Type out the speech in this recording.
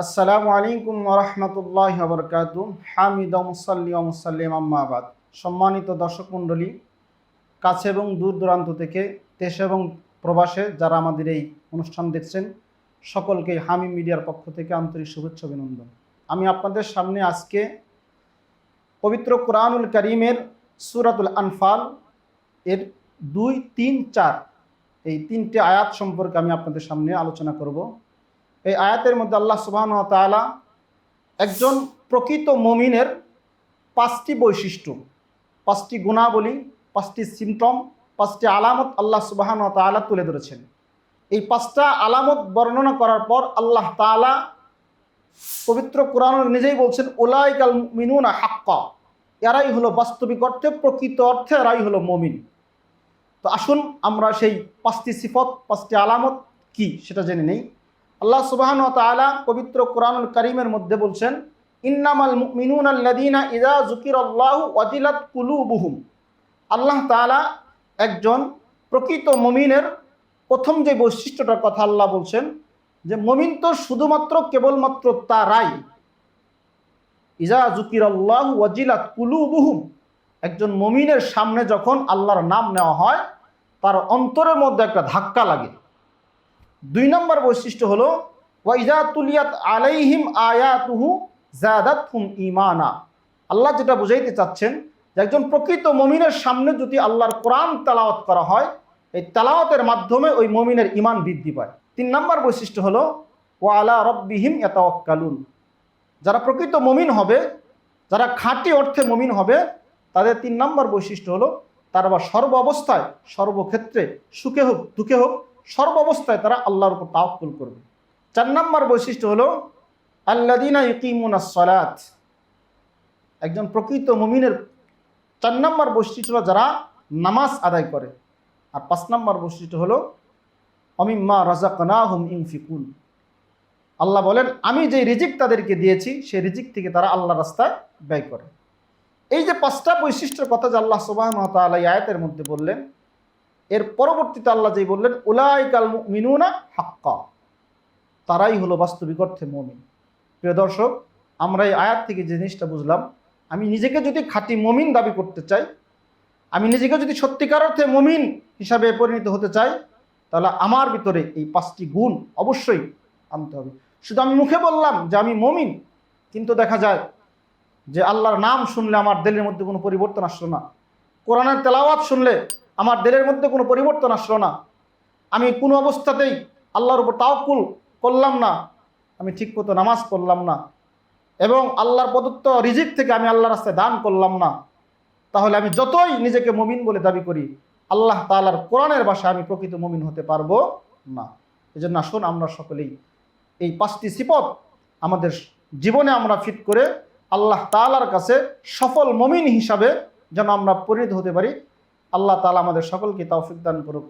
আসসালামু আলাইকুম ওয়া রাহমাতুল্লাহি ওয়া বারাকাতুহু। হামিদ ওয়া মুসাল্লি ওয়া মুসাল্লিম আম্মা বাদ। সম্মানিত দর্শক মণ্ডলী, কাছে এবং দূর দূরান্ত থেকে, দেশ এবং প্রবাসে যারা আমাদের এই অনুষ্ঠান দেখছেন, সকলকে হামিম মিডিয়ার পক্ষ থেকে আন্তরিক শুভেচ্ছা অভিনন্দন। আমি আপনাদের সামনে আজকে পবিত্র কোরআনুল কারীমের সূরাতুল আনফাল এর 2, 3, 4 এই 3টে আয়াত সম্পর্কে আমি আপনাদের সামনে আলোচনা করব। এই আয়াতের মধ্যে আল্লাহ সুবহানাহু ওয়া তাআলা একজন প্রকৃত মুমিনের 5টি বৈশিষ্ট্য, 5টি গুণাবলী, 5টি সিমটম, 5টি আলামত আল্লাহ সুবহানাহু ওয়া তাআলা তুলে ধরেছেন। এই 5টা আলামত বর্ণনা করার পর আল্লাহ তাআলা পবিত্র কোরআনে নিজেই বলছেন, উলাইকাল মুমিনুনা হাক্কা, এরাই হলো বাস্তবিক অর্থে, প্রকৃত অর্থে এরাই হলো মুমিন। তো আসুন আমরা সেই 5টি সিফত, 5টি আলামত কি সেটা জেনে নেই। আল্লাহ সুবহানাহু ওয়া তাআলা পবিত্র কোরআনুল কারীমের মধ্যে বলছেন, ইন্নামাল মুমিনুনা আল্লাযীনা ইযা যুকিরাল্লাহু ওয়াজিলাত কুলুবুহুম। আল্লাহ তাআলা একজন প্রকৃত মুমিনের প্রথম যে বৈশিষ্ট্যটার কথা আল্লাহ বলছেন, যে মুমিন তো শুধুমাত্র কেবলমাত্র তারাই, ইযা যুকিরাল্লাহু ওয়াজিলাত কুলুবুহুম, একজন মুমিনের সামনে যখন আল্লাহর নাম নেওয়া হয় তার অন্তরের মধ্যে একটা ধাক্কা লাগে। 2 নম্বর বৈশিষ্ট্য হলো, ওয়াইজা তুলিয়াত আলাইহিম আয়াতুহু যাদাতহুম ঈমানা। আল্লাহ যেটা বুঝাইতে চাচ্ছেন, যে একজন প্রকৃত মুমিনের সামনে যদি আল্লাহর কোরআন তেলাওয়াত করা হয়, এই তেলাওয়াতের মাধ্যমে ওই মুমিনের ঈমান বৃদ্ধি পায়। 3 নম্বর বৈশিষ্ট্য হলো, ওয়া আলা রাব্বিহিম ইয়াতাওয়াক্কালুন। যারা প্রকৃত মুমিন হবে, যারা খাঁটি অর্থে মুমিন হবে, তাদের 3 নম্বর বৈশিষ্ট্য হলো, তারা সর্ব অবস্থায়, সর্বক্ষেত্রে, সুখে হোক দুঃখে হোক, সর্ব অবস্থায় তারা আল্লাহর উপর তাওয়াক্কুল করবে। 4 নম্বর বৈশিষ্ট্য হলো, আল্লাযীনা ইউকিমুনাস সালাত। একজন প্রকৃত মুমিনের 4 নম্বর বৈশিষ্ট্য হলো যারা নামাজ আদায় করে। আর 5 নম্বর বৈশিষ্ট্য হলো, অমিম্মা রাযাকনাহুম ইউনফিকুন। আল্লাহ বলেন, আমি যে রিজিক তাদেরকে দিয়েছি সেই রিজিক থেকে তারা আল্লাহর রাস্তায় ব্যয় করে। এই যে 5টা বৈশিষ্ট্যের কথা যে আল্লাহ সুবহানাহু ওয়া তাআলা এই আয়াতের মধ্যে বললেন, এর পরবর্তীতে আল্লাহ যেই বললেন, উলাইকাল মুমিনুনা হাক্কা, তারাই হলো বাস্তবিক অর্থে মুমিন। প্রিয় দর্শক, আমরা এই আয়াত থেকে যে জিনিসটা বুঝলাম, আমি নিজেকে যদি খাঁটি মুমিন দাবি করতে চাই, আমি নিজেকে যদি সত্যিকার অর্থে মুমিন হিসাবে পরিণত হতে চাই, তাহলে আমার ভিতরে এই 5টি গুণ অবশ্যই আনতে হবে। শুধু আমি মুখে বললাম যে আমি মুমিন, কিন্তু দেখা যায় যে আল্লাহর নাম শুনলে আমার দিলের মধ্যে কোনো পরিবর্তন আসলো না, কোরআনের তেলাওয়াত শুনলে আমার দিলের মধ্যে কোনো পরিবর্তন আসলো না, আমি কোনো অবস্থাতেই আল্লাহর উপর তাওয়াক্কুল করলাম না, আমি ঠিকমতো নামাজ পড়লাম না, এবং আল্লাহর প্রদত্ত রিজিক থেকে আমি আল্লাহর রাস্তায় দান করলাম না, তাহলে আমি যতই নিজেকে মুমিন বলে দাবি করি, আল্লাহ তাআলার কোরআনের ভাষায় আমি প্রকৃত মুমিন হতে পারবো না। এজন্য আসুন আমরা সকলেই এই 5টি সিফত আমাদের জীবনে আমরা ফিট করে আল্লাহ তাআলার কাছে সফল মুমিন হিসাবে যেন আমরা পরিণত হতে পারি। আল্লাহ তাআলা আমাদের সকলকে তৌফিক দান করুক।